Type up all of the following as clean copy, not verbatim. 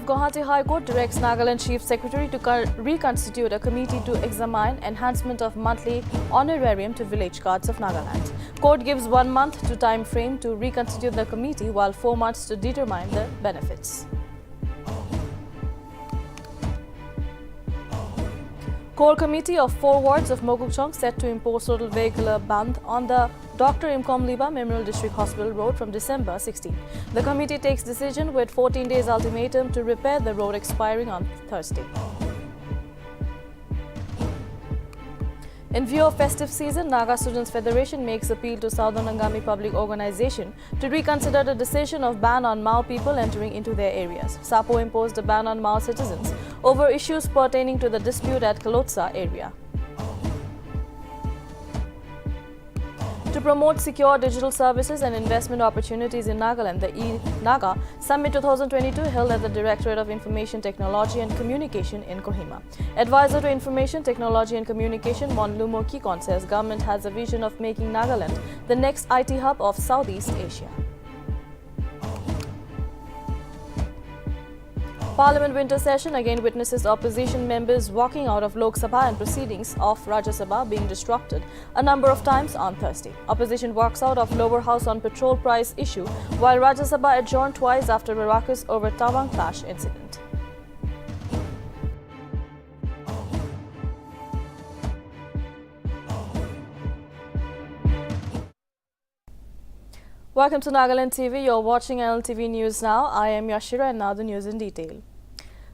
of Guwahati High Court directs Nagaland Chief Secretary to reconstitute a committee to examine enhancement of monthly honorarium to village guards of Nagaland. Court gives 1 month to time frame to reconstitute the committee, while 4 months to determine the benefits. Core Committee of 4 wards of Mokokchung set to impose total vehicular ban on the Dr. Nltv Memorial District Hospital Road from December 16. The committee takes decision with 14 days ultimatum to repair the road expiring on Thursday. In view of festive season, Naga Students Federation makes appeal to Southern Angami Public Organization to reconsider the decision of ban on Mao people entering into their areas. SAPO imposed a ban on Mao citizens over issues pertaining to the dispute at Kalotsa area. To promote secure digital services and investment opportunities in Nagaland, the E-Naga Summit 2022 held at the Directorate of Information Technology and Communication in Kohima. Advisor to Information Technology and Communication, Monlumo Kikon, says government has a vision of making Nagaland the next IT hub of Southeast Asia. Parliament winter session again witnesses opposition members walking out of Lok Sabha and proceedings of Rajya Sabha being disrupted a number of times on Thursday. Opposition walks out of lower house on petrol price issue, while Rajya Sabha adjourned twice after a ruckus over Tawang clash incident. Welcome to Nagaland TV. You're watching Nltv News now. I am Yashira, and now the news in detail.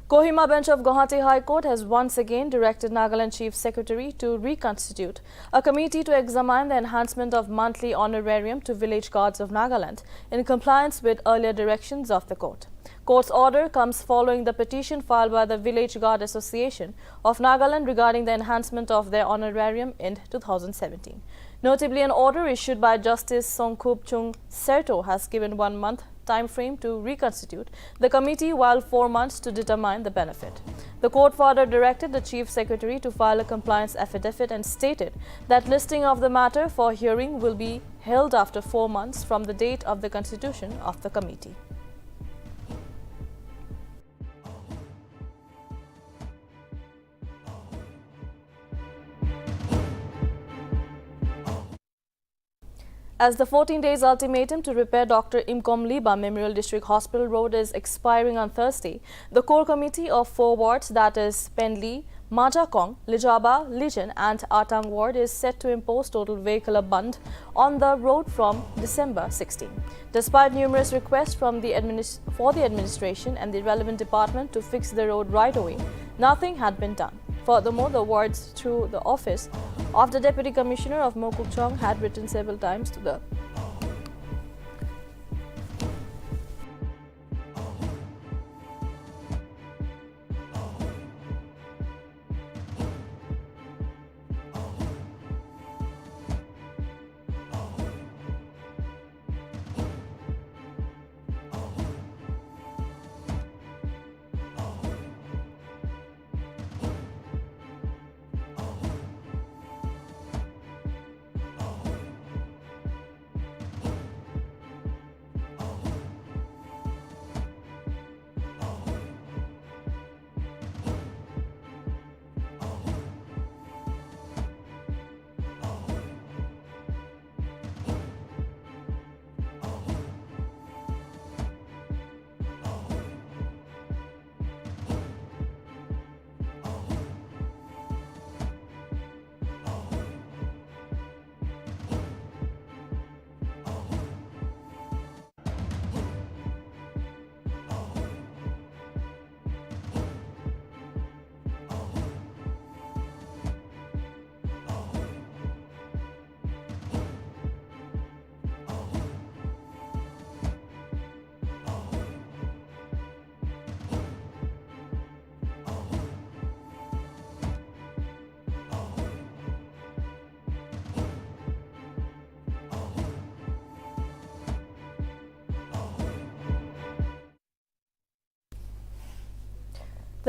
Kohima bench of Guwahati High Court has once again directed Nagaland Chief Secretary to reconstitute a committee to examine the enhancement of monthly honorarium to village guards of Nagaland in compliance with earlier directions of the court. Court's order comes following the petition filed by the Village Guard Association of Nagaland regarding the enhancement of their honorarium in 2017. Notably, an order issued by Justice Songkhup Chung Serto has given 1 month time frame to reconstitute the committee, while 4 months to determine the benefit. The court further directed the Chief Secretary to file a compliance affidavit and stated that listing of the matter for hearing will be held after 4 months from the date of the constitution of the committee. As the 14 days ultimatum to repair Dr. Nltv Memorial District Hospital Road is expiring on Thursday, the core committee of 4 wards, that is Penli, Majakong, Lijaba, Lijan and Atang ward, is set to impose total vehicular ban on the road from December 16. Despite numerous requests from the administration and the relevant department to fix the road right away, nothing had been done. Furthermore, the wards through the office of the Deputy Commissioner of Mokokchung had written several times to the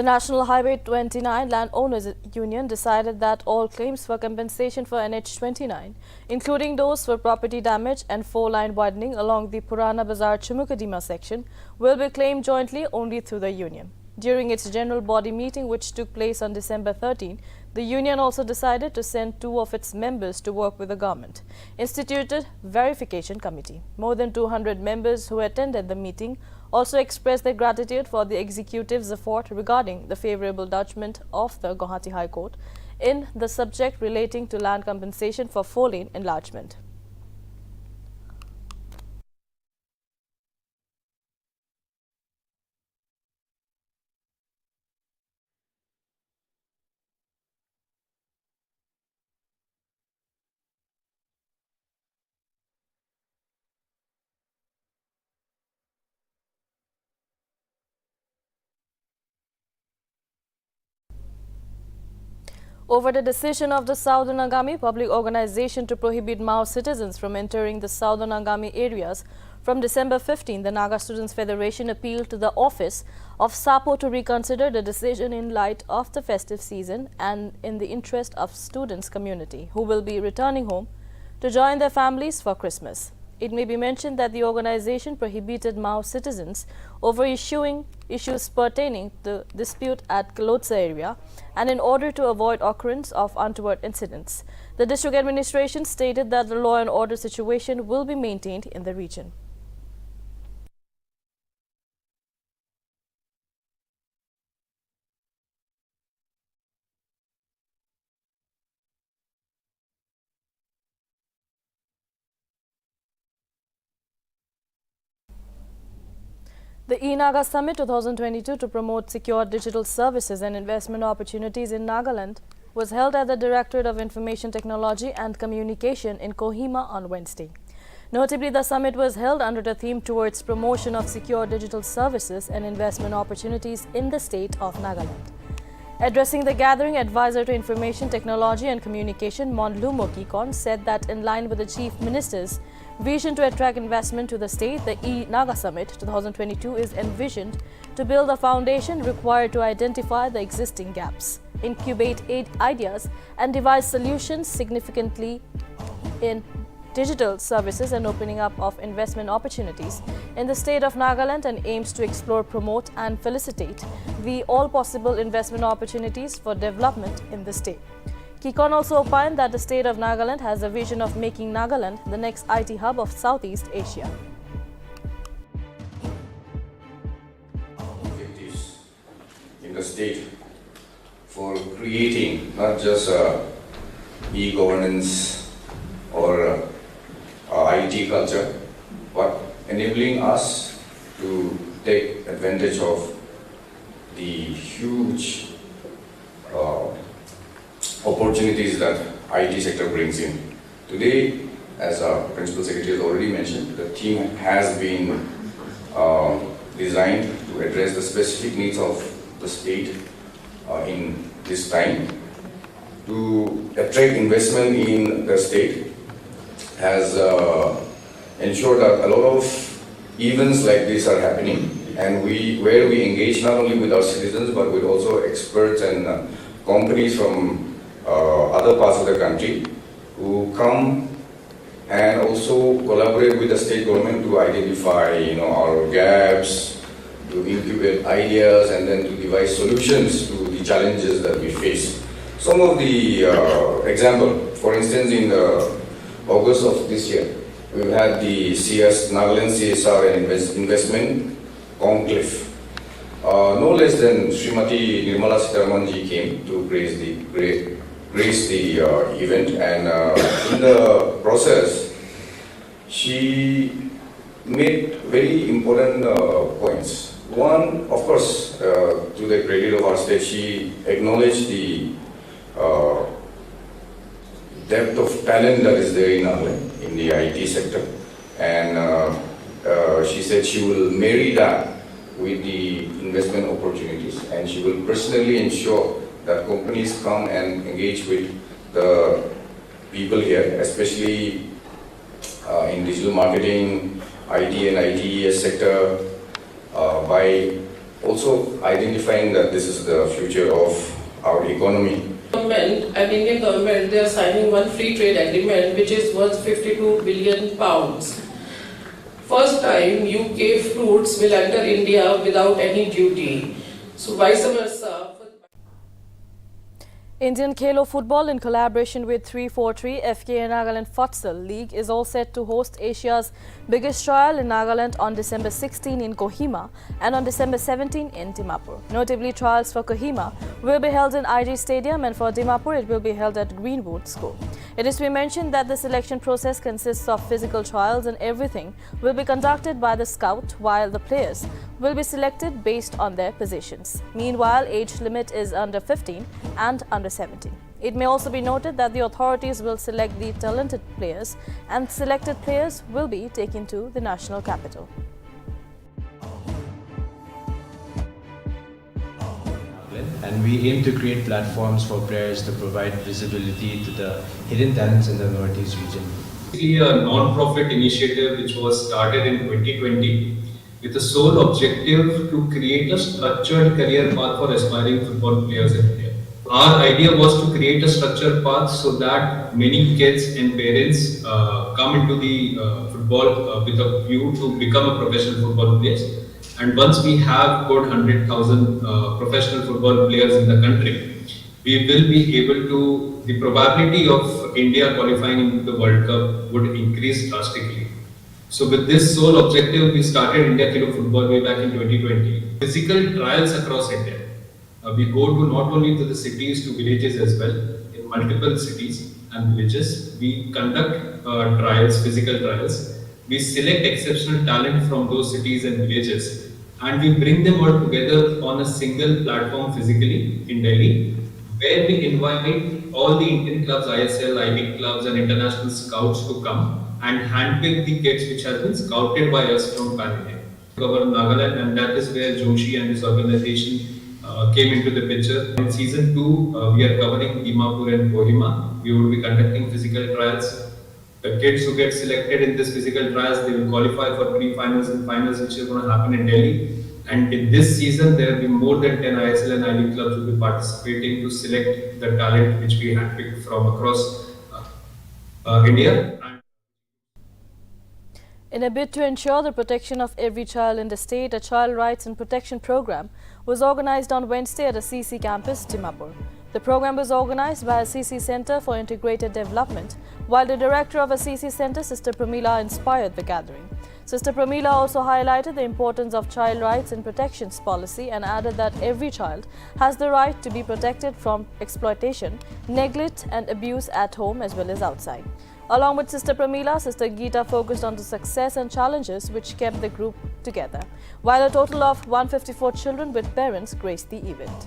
The National Highway 29 Landowners Union decided that all claims for compensation for NH29, including those for property damage and four-line widening along the Purana Bazar Chumukadima section, will be claimed jointly only through the union. During its general body meeting, which took place on December 13, the union also decided to send two of its members to work with the government, instituted verification committee. More than 200 members who attended the meeting also expressed their gratitude for the executive's effort regarding the favourable judgment of the Guwahati High Court in the subject relating to land compensation for four-lane enlargement. Over the decision of the Southern Angami Public Organization to prohibit Mao citizens from entering the Southern Angami areas, from December 15, the Naga Students Federation appealed to the office of SAPO to reconsider the decision in light of the festive season and in the interest of students' community who will be returning home to join their families for Christmas. It may be mentioned that the organization prohibited Mao citizens over issuing issues pertaining to dispute at Kalotsa area, and in order to avoid occurrence of untoward incidents. The district administration stated that the law and order situation will be maintained in the region. The E-Naga Summit 2022 to promote secure digital services and investment opportunities in Nagaland was held at the Directorate of Information Technology and Communication in Kohima on Wednesday. Notably, the summit was held under the theme towards promotion of secure digital services and investment opportunities in the state of Nagaland. Addressing the gathering, Advisor to Information Technology and Communication Monlumo Kikon said that in line with the Chief Minister's vision to attract investment to the state, the E-Naga Summit 2022 is envisioned to build a foundation required to identify the existing gaps, incubate ideas and devise solutions significantly in digital services and opening up of investment opportunities in the state of Nagaland, and aims to explore, promote and felicitate the all possible investment opportunities for development in the state. Kikon also opined that the state of Nagaland has a vision of making Nagaland the next IT hub of Southeast Asia. Objectives in the state for creating not just e-governance or IT culture, but enabling us to take advantage of the huge opportunities that IT sector brings in. Today, as our Principal Secretary has already mentioned, the team has been designed to address the specific needs of the state in this time. To attract investment in the state has ensured that a lot of events like this are happening, and where we engage not only with our citizens but with also experts and companies from other parts of the country who come and also collaborate with the state government to identify our gaps, to incubate ideas and then to devise solutions to the challenges that we face. Some of the example, for instance, in August of this year, we've had the Nagaland CSR and investment conclave. No less than Srimati Nirmala Sitharamanji came to grace the event, and in the process, she made very important points. One, of course, to the credit of our state, she acknowledged the depth of talent that is there in Nagaland in the IT sector, and she said she will marry that with the investment opportunities, and she will personally ensure that companies come and engage with the people here, especially in digital marketing, IT and ITES sector, by also identifying that this is the future of our economy. Government and Indian government, they are signing one free trade agreement which is worth 52 billion pounds. First time UK fruits will enter India without any duty. So vice versa. Indian Khelo Football, in collaboration with 343 FK Nagaland Futsal League, is all set to host Asia's biggest trial in Nagaland on December 16 in Kohima and on December 17 in Dimapur. Notably, trials for Kohima will be held in IG Stadium, and for Dimapur it will be held at Greenwood School. It is to be mentioned that the selection process consists of physical trials, and everything will be conducted by the scout, while the players will be selected based on their positions. Meanwhile, age limit is under 15 and under 17. It may also be noted that the authorities will select the talented players, and selected players will be taken to the national capital. And we aim to create platforms for players to provide visibility to the hidden talents in the Northeast region. Basically a non-profit initiative which was started in 2020 with the sole objective to create a structured career path for aspiring football players in India. Our idea was to create a structured path so that many kids and parents come into the football with a view to become a professional football players. And once we have got 100,000 professional football players in the country, we will be able to, the probability of India qualifying into the World Cup would increase drastically. So with this sole objective, we started India Khelo Football way back in 2020. Physical trials across India. We go to not only to the cities, to villages as well. In multiple cities and villages, we conduct trials, physical trials. We select exceptional talent from those cities and villages, and we bring them all together on a single platform physically in Delhi, where we invite all the Indian clubs, ISL, IB clubs and international scouts to come and handpick the kids which has been scouted by us from Pan India. Cover Nagaland, and that is where Joshi and his organization came into the picture. In season 2, we are covering Dimapur and Kohima. We will be conducting physical trials. The kids who get selected in this physical trials, they will qualify for pre-finals and finals, which are going to happen in Delhi. And in this season, there will be more than 10 ISL and IB clubs will be participating to select the talent which we handpicked from across India. In a bid to ensure the protection of every child in the state, a Child Rights and Protection Program was organized on Wednesday at a CC campus, Dimapur. The program was organized by a CC Center for Integrated Development, while the director of a CC Center, Sister Pramila, inspired the gathering. Sister Pramila also highlighted the importance of child rights and protections policy and added that every child has the right to be protected from exploitation, neglect and abuse at home as well as outside. Along with Sister Pramila, Sister Geeta focused on the success and challenges which kept the group together, while a total of 154 children with parents graced the event.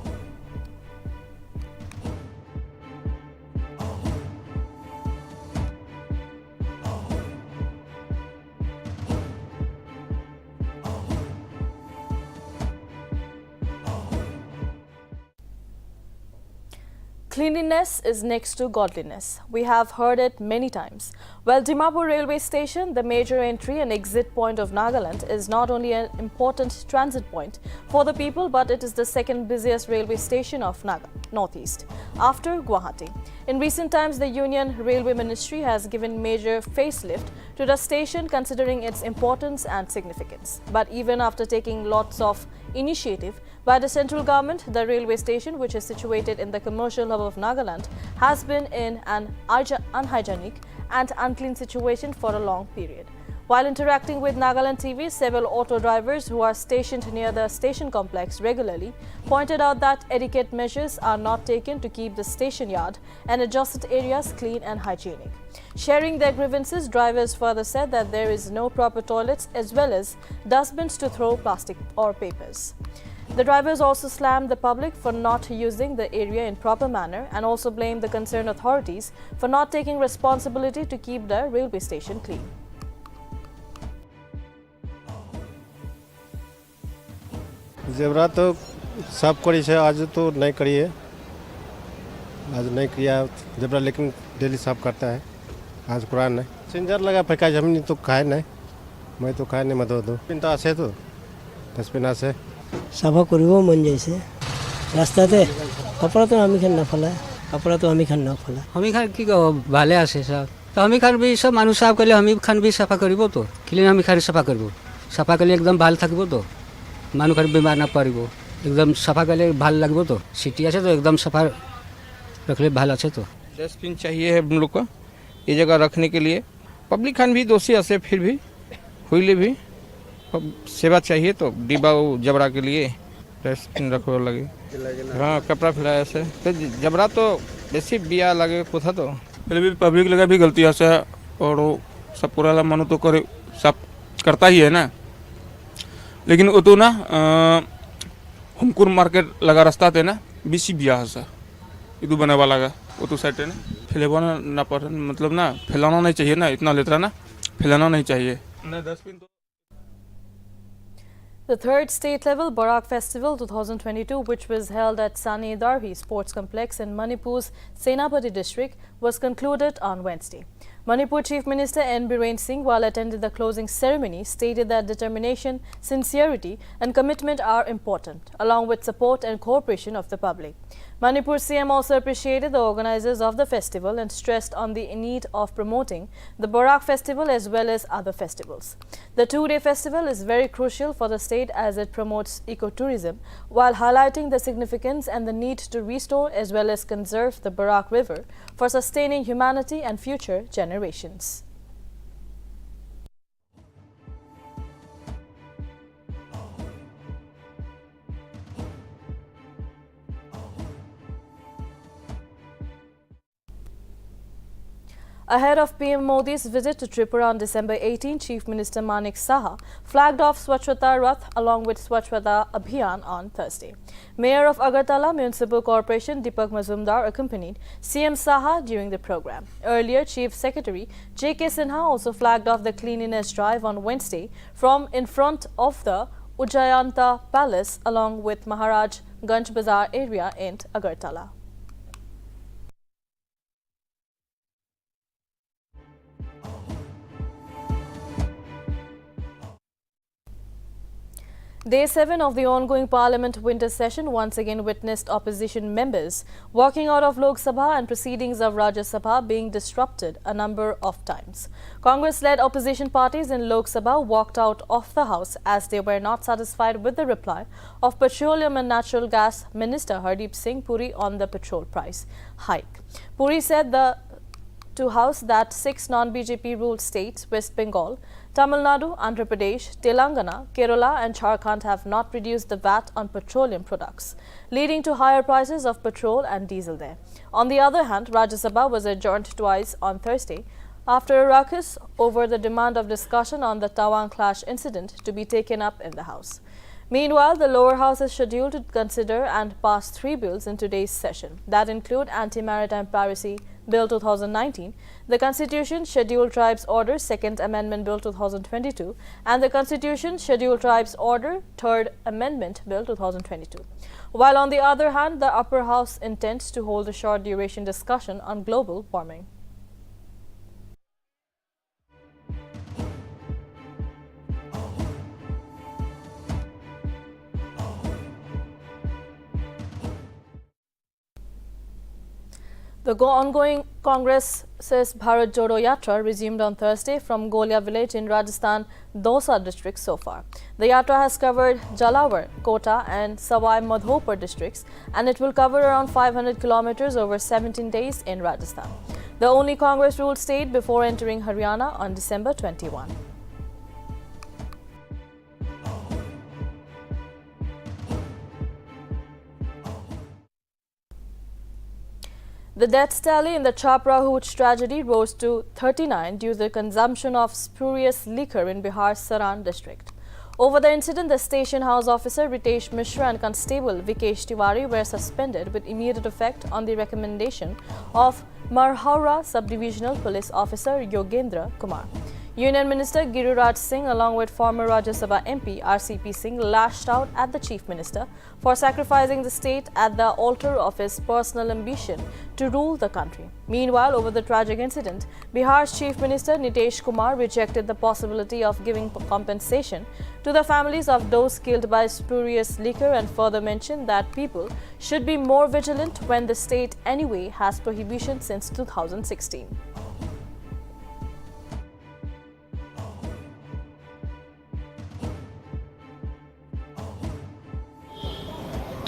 Cleanliness is next to godliness. We have heard it many times. Well, Dimapur railway station, the major entry and exit point of Nagaland, is not only an important transit point for the people, but it is the second busiest railway station of Northeast, after Guwahati. In recent times, the Union Railway Ministry has given major facelift to the station, considering its importance and significance. But even after taking lots of initiative by the central government, the railway station, which is situated in the commercial hub of Nagaland, has been in an unhygienic and unclean situation for a long period. While interacting with Nltv, several auto drivers who are stationed near the station complex regularly pointed out that etiquette measures are not taken to keep the station yard and adjacent areas clean and hygienic. Sharing their grievances, drivers further said that there is no proper toilets as well as dustbins to throw plastic or papers. The drivers also slammed the public for not using the area in proper manner and also blamed the concerned authorities for not taking responsibility to keep the railway station clean. Jewra तो साफ करी है, आज तो नहीं करी है, आज नहीं किया जेवरा, लेकिन डेली साफ करता है। आज कुरान नहीं सिंजर लगा फेंका, जमीन तो खाए नहीं, मैं तो खाए नहीं, मत दो पिंता से तो 10 पिना से চাফা কৰিবও মন যাইছে ৰাস্তাতে কাপোৰটো আমি খান নাফালা কাপোৰটো আমি খান নাফালা আমি খান কি কব ভালে আছে সব তো আমি খান বি সব মানুষ সাফ করলে আমি খান বি সাফা করব তো ক্লিন আমি খান সাফা করব সাফা করলে একদম ভাল থাকব তো মানুষ খান বেমার না পারিব एकदम सफा करले ভাল লাগবে तो सिटी আছে तो एकदम सफा रखले ভাল আছে तो डस्टबिन चाहिए है हम लोग को ये जगह रखने के लिए पब्लिक खान भी दोषी ऐसे फिर भी हुईले भी सेवा चाहिए तो डिब्बा जबरा के लिए डस्टबिन रखो लगे हाँ कपड़ा फैलाया से तो जबरा तो बेसी बिया लगे कोथा तो फिर भी पब्लिक लगा भी गलती से और वो सब पूरा मनो तो करे सब करता ही है ना लेकिन वो तो ना हमकुर मार्केट लगा रास्ता थे ना बीसी बिया है सर इधर बने वाला लगा वो तो साइड है ना फैलाना ना पर मतलब ना फैलाना नहीं चाहिए ना इतना लेतरा ना फैलाना नहीं चाहिए ना डस्टबिन तो The third state-level Barak Festival 2022, which was held at Sani Darhi Sports Complex in Manipur's Senapati district, was concluded on Wednesday. Manipur Chief Minister N. Biren Singh, while attending the closing ceremony, stated that determination, sincerity and commitment are important, along with support and cooperation of the public. Manipur CM also appreciated the organizers of the festival and stressed on the need of promoting the Barak festival as well as other festivals. The two-day festival is very crucial for the state as it promotes ecotourism while highlighting the significance and the need to restore as well as conserve the Barak River for sustaining humanity and future generations. Ahead of PM Modi's visit to Tripura on December 18, Chief Minister Manik Saha flagged off Swachhata Rath along with Swachhata Abhiyan on Thursday. Mayor of Agartala Municipal Corporation Deepak Mazumdar accompanied CM Saha during the program. Earlier, Chief Secretary J.K. Sinha also flagged off the cleanliness drive on Wednesday from in front of the Ujjayanta Palace along with Maharaj Ganj Bazar area in Agartala. Day 7 of the ongoing Parliament winter session once again witnessed opposition members walking out of Lok Sabha and proceedings of Rajya Sabha being disrupted a number of times. Congress-led opposition parties in Lok Sabha walked out of the House as they were not satisfied with the reply of Petroleum and Natural Gas Minister Hardeep Singh Puri on the petrol price hike. Puri said to House that 6 non-BJP ruled states, West Bengal, Tamil Nadu, Andhra Pradesh, Telangana, Kerala and Jharkhand have not reduced the VAT on petroleum products, leading to higher prices of petrol and diesel there. On the other hand, Rajya Sabha was adjourned twice on Thursday after a ruckus over the demand of discussion on the Tawang clash incident to be taken up in the House. Meanwhile, the lower house is scheduled to consider and pass 3 bills in today's session that include Anti-Maritime Piracy Bill 2019, the Constitution Scheduled Tribes Order 2nd Amendment Bill 2022 and the Constitution Scheduled Tribes Order 3rd Amendment Bill 2022. While on the other hand, the upper house intends to hold a short duration discussion on global warming. The ongoing Congress's Bharat Jodo Yatra resumed on Thursday from Golia village in Rajasthan, Dausa district so far. The Yatra has covered Jalawar, Kota and Sawai Madhopur districts and it will cover around 500 kilometers over 17 days in Rajasthan, the only Congress-ruled state before entering Haryana on December 21. The death tally in the Chapra Hooch tragedy rose to 39 due to the consumption of spurious liquor in Bihar's Saran district. Over the incident, the station house officer Ritesh Mishra and Constable Vikesh Tiwari were suspended with immediate effect on the recommendation of Marhaura Subdivisional Police Officer Yogendra Kumar. Union Minister Giruraj Singh along with former Rajya Sabha MP RCP Singh lashed out at the Chief Minister for sacrificing the state at the altar of his personal ambition to rule the country. Meanwhile, over the tragic incident, Bihar's Chief Minister Nitish Kumar rejected the possibility of giving compensation to the families of those killed by spurious liquor and further mentioned that people should be more vigilant when the state anyway has prohibition since 2016.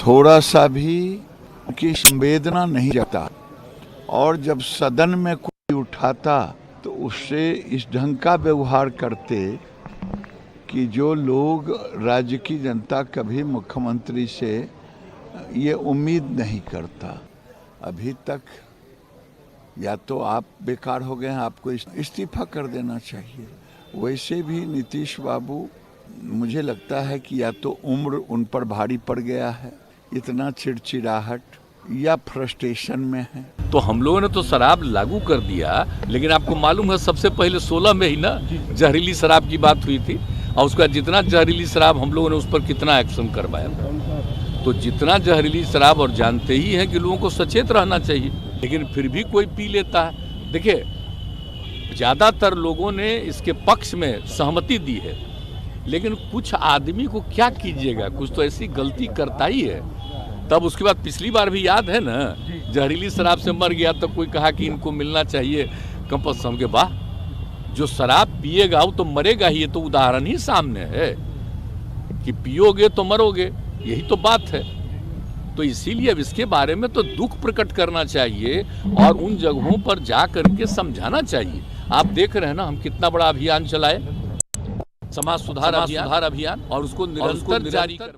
थोड़ा सा भी उनकी संवेदना नहीं जाता और जब सदन में कोई उठाता तो उससे इस ढंग का व्यवहार करते कि जो लोग राज्य की जनता कभी मुख्यमंत्री से ये उम्मीद नहीं करता। अभी तक या तो आप बेकार हो गए हैं, आपको इस्तीफा कर देना चाहिए। वैसे भी नीतीश बाबू मुझे लगता है कि या तो उम्र उन पर भारी पड़ गया है, इतना चिड़चिड़ाहट या फ्रस्ट्रेशन में है। तो हम लोगों ने तो शराब लागू कर दिया, लेकिन आपको मालूम है सबसे पहले 16 में ही ना जहरीली शराब की बात हुई थी और उसका जितना जहरीली शराब हम लोगों ने उस पर कितना एक्शन करवाया था। तो जितना जहरीली शराब, और जानते ही हैं कि लोगों को सचेत रहना चाहिए, लेकिन फिर भी कोई पी लेता है। देखिए, ज़्यादातर लोगों ने इसके पक्ष में सहमति दी है, लेकिन कुछ आदमी को क्या कीजिएगा, कुछ तो ऐसी गलती करता ही है। तब उसके बाद पिछली बार भी याद है ना, जहरीली शराब से मर गया तो कोई कहा कि इनको मिलना चाहिए कंपल्सन के। वाह, जो शराब पिएगा वो तो मरेगा ही। ये तो उदाहरण ही सामने है कि पियोगे तो मरोगे, यही तो बात है। तो इसीलिए अब इसके बारे में तो दुख प्रकट करना चाहिए और उन जगहों पर जा करके समझाना चाहिए। आप देख रहे हैं ना, हम कितना बड़ा अभियान चलाए, समाज सुधार अभियान, और उसको निरंतर जारी कर।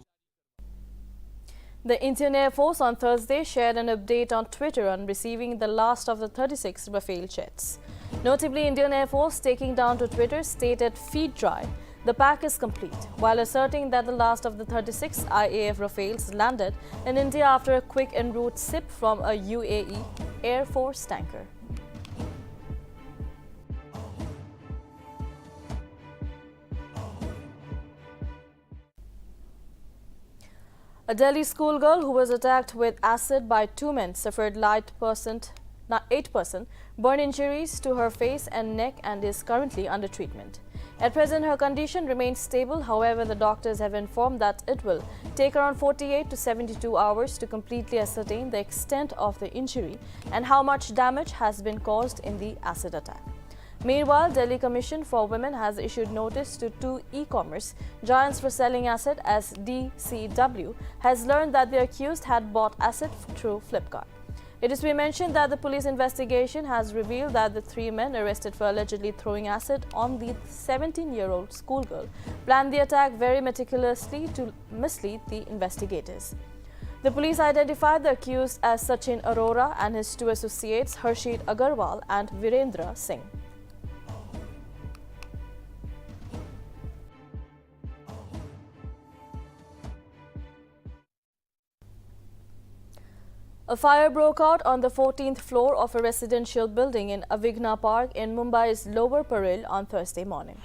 The Indian Air Force on Thursday shared an update on Twitter on receiving the last of the 36 Rafale jets. Notably, Indian Air Force taking down to Twitter stated, "Feed dry, the pack is complete," while asserting that the last of the 36 IAF Rafales landed in India after a quick en route sip from a UAE Air Force tanker. A Delhi schoolgirl who was attacked with acid by two men suffered 8% burn injuries to her face and neck and is currently under treatment. At present, her condition remains stable. However, the doctors have informed that it will take around 48 to 72 hours to completely ascertain the extent of the injury and how much damage has been caused in the acid attack. Meanwhile, Delhi Commission for Women has issued notice to two e-commerce giants for selling acid as DCW has learned that the accused had bought acid through Flipkart. It is to be mentioned that the police investigation has revealed that the three men arrested for allegedly throwing acid on the 17-year-old schoolgirl planned the attack very meticulously to mislead the investigators. The police identified the accused as Sachin Arora and his two associates Harshit Agarwal and Virendra Singh. A fire broke out on the 14th floor of a residential building in Avigna Park in Mumbai's Lower Parel on Thursday morning.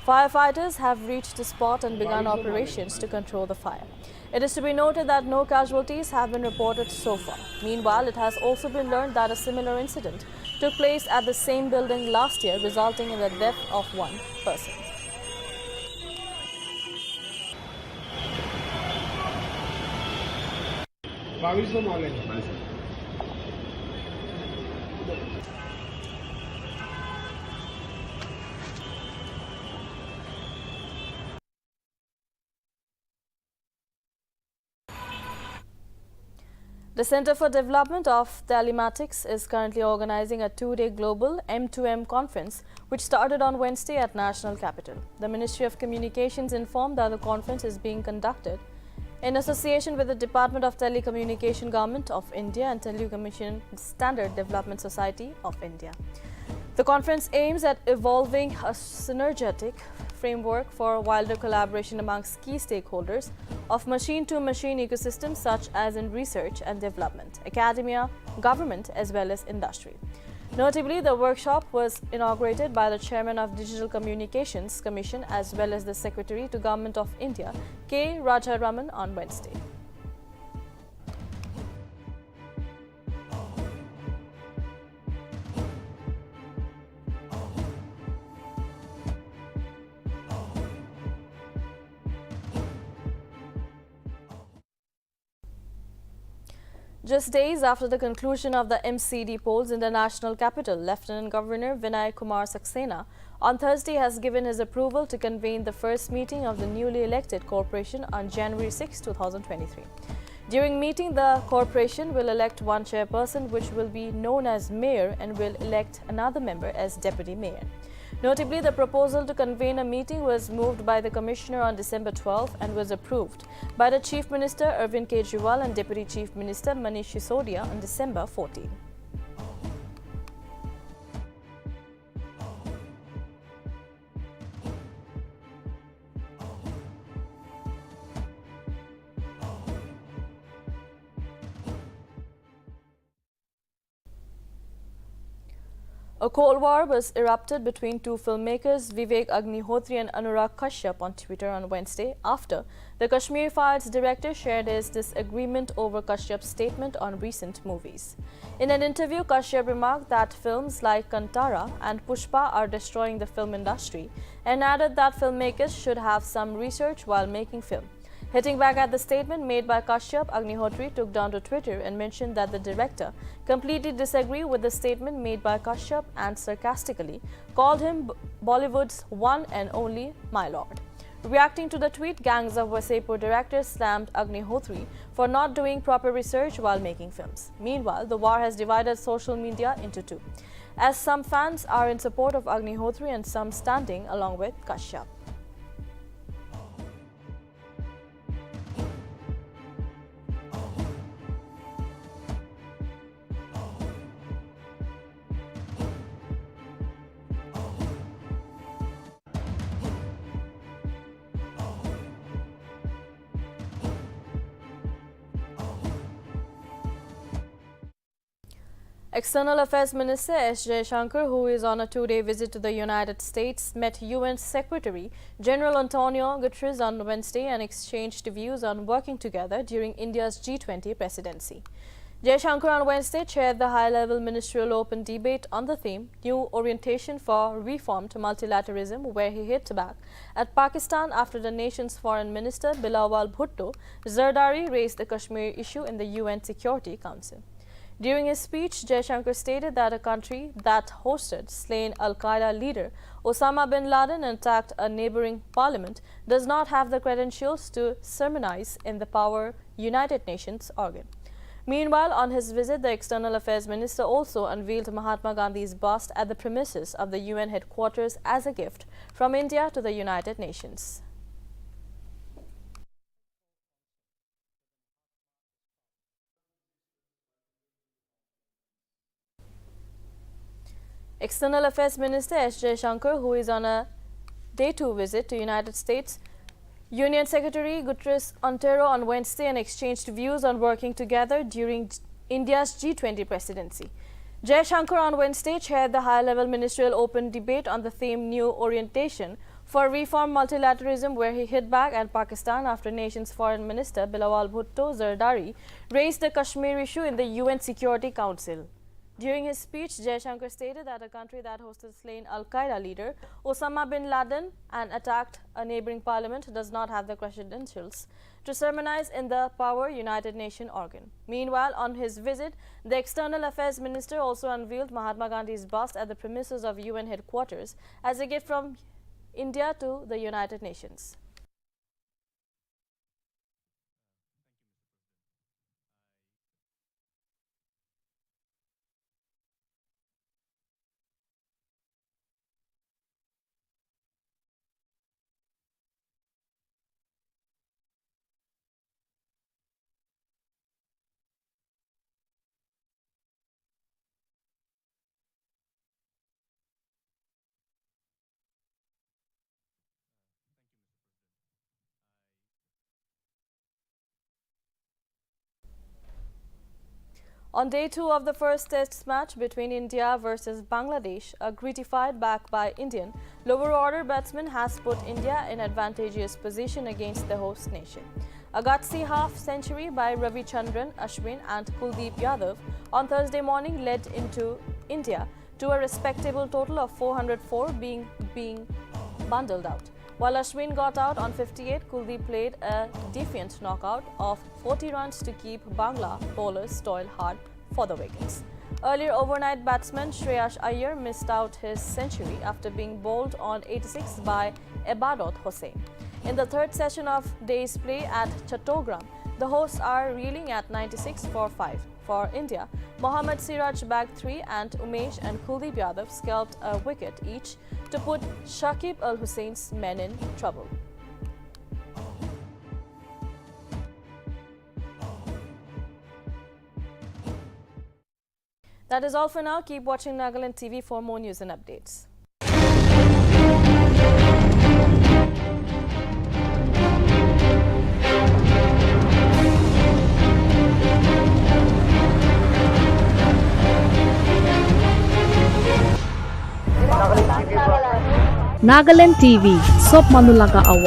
Firefighters have reached the spot and begun operations to control the fire. It is to be noted that no casualties have been reported so far. Meanwhile, it has also been learned that a similar incident took place at the same building last year, resulting in the death of one person. The Center for Development of Telematics is currently organizing a two-day global M2M conference which started on Wednesday at National Capital. The Ministry of Communications informed that the conference is being conducted in association with the Department of Telecommunication Government of India and Telecommunication Standard Development Society of India. The conference aims at evolving a synergetic framework for wider collaboration amongst key stakeholders of machine-to-machine ecosystems such as in research and development, academia, government as well as industry. Notably, the workshop was inaugurated by the Chairman of Digital Communications Commission as well as the Secretary to Government of India, K. Rajaraman, on Wednesday. Just days after the conclusion of the MCD polls in the national capital, Lieutenant Governor Vinay Kumar Saxena on Thursday has given his approval to convene the first meeting of the newly elected corporation on January 6, 2023. During meeting, the corporation will elect one chairperson, which will be known as mayor, and will elect another member as deputy mayor. Notably, the proposal to convene a meeting was moved by the Commissioner on December 12 and was approved by the Chief Minister Arvind Kejriwal and Deputy Chief Minister Manish Sisodia on December 14. A Cold War was erupted between two filmmakers, Vivek Agnihotri and Anurag Kashyap, on Twitter on Wednesday after the Kashmir Files director shared his disagreement over Kashyap's statement on recent movies. In an interview, Kashyap remarked that films like Kantara and Pushpa are destroying the film industry and added that filmmakers should have some research while making film. Hitting back at the statement made by Kashyap, Agnihotri took down to Twitter and mentioned that the director completely disagreed with the statement made by Kashyap and sarcastically called him Bollywood's one and only my lord. Reacting to the tweet, gangs of Wasseypur directors slammed Agnihotri for not doing proper research while making films. Meanwhile, the war has divided social media into two, as some fans are in support of Agnihotri and some standing along with Kashyap. External Affairs Minister S. Jaishankar, who is on a two-day visit to the United States, met UN Secretary General Antonio Guterres on Wednesday and exchanged views on working together during India's G20 presidency. Jaishankar on Wednesday chaired the high-level ministerial open debate on the theme New Orientation for Reformed Multilateralism, where he hit back at Pakistan after the nation's foreign minister Bilawal Bhutto Zardari raised the Kashmir issue in the UN Security Council. During his speech, Jaishankar stated that a country that hosted slain Al-Qaeda leader Osama bin Laden and attacked a neighboring parliament does not have the credentials to sermonize in the power United Nations organ. Meanwhile, on his visit, the External Affairs Minister also unveiled Mahatma Gandhi's bust at the premises of the UN headquarters as a gift from India to the United Nations. External Affairs Minister S. Jaishankar, who is on a day 2 visit to United States, Union Secretary Guterres Ontario on Wednesday and exchanged views on working together during India's G20 presidency. Jaishankar on Wednesday chaired the high-level ministerial open debate on the theme New Orientation for Reform Multilateralism, where he hit back at Pakistan after nation's foreign minister Bilawal Bhutto Zardari raised the Kashmir issue in the UN Security Council. During his speech, Jaishankar stated that a country that hosted slain Al-Qaeda leader Osama bin Laden and attacked a neighboring parliament does not have the credentials to sermonize in the power United Nations organ. Meanwhile, on his visit, the External Affairs Minister also unveiled Mahatma Gandhi's bust at the premises of UN headquarters as a gift from India to the United Nations. On day 2 of the first test match between India versus Bangladesh, a gritty fight back by Indian lower order batsman has put India in advantageous position against the host nation. A gutsy half-century by Ravichandran Ashwin and Kuldeep Yadav on Thursday morning led into India to a respectable total of 404 being bundled out. While Ashwin got out on 58, Kuldeep played a defiant knockout of 40 runs to keep Bangla bowlers toil hard for the wickets. Earlier overnight batsman Shreyas Iyer missed out his century after being bowled on 86 by Ebadot Hossain. In the third session of day's play at Chattogram, the hosts are reeling at 96 for 5. For India, Mohammad Siraj bagged 3 and Umesh and Kuldeep Yadav scalped a wicket each to put Shakib Al Hussein's men in trouble. That is all for now. Keep watching Nagaland TV for more news and updates. Nagaland TV, Sop Manulaga Award.